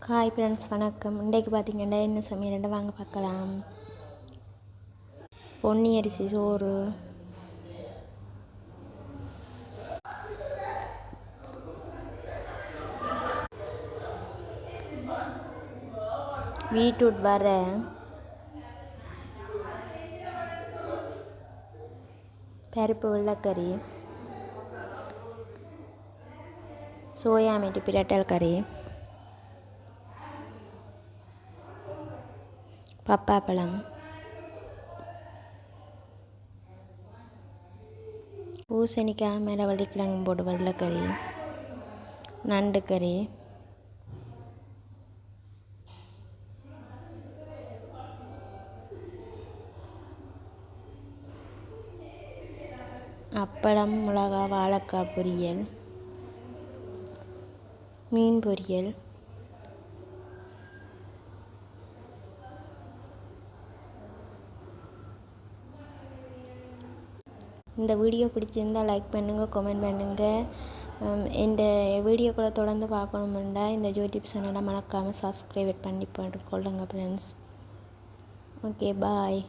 Hi friends, வணக்கம். இன்றைக்கு பார்த்தீங்கன்னா என்ன சமையல்னு வாங்க பார்க்கலாம். பொன்னி அரிசி சோறு, பீட்ரூட் வரை, பருப்பு வெள்ளைக்கறி, சோயா மீட்டு பிரட்டல் கறி, பப்பாப்பழம், பூசணிக்காய் மரவள்ளிக்கிழங்கு போட்டு வெள்ளைக்கறி, நண்டு கறி, அப்பளம், மிளகா, வாழைக்காய் பொரியல், மீன் பொரியல். இந்த வீடியோ பிடிச்சிருந்தால் லைக் பண்ணுங்கள், கமெண்ட் பண்ணுங்கள். இந்த வீடியோக்களை தொடர்ந்து பார்க்கணுமெண்டா இந்த யூடியூப் சேனலை மறக்காமல் சப்ஸ்கிரைப் பண்ணி போட்டுக்கொள்ளுங்கள் ஃப்ரெண்ட்ஸ். ஓகே, பாய்.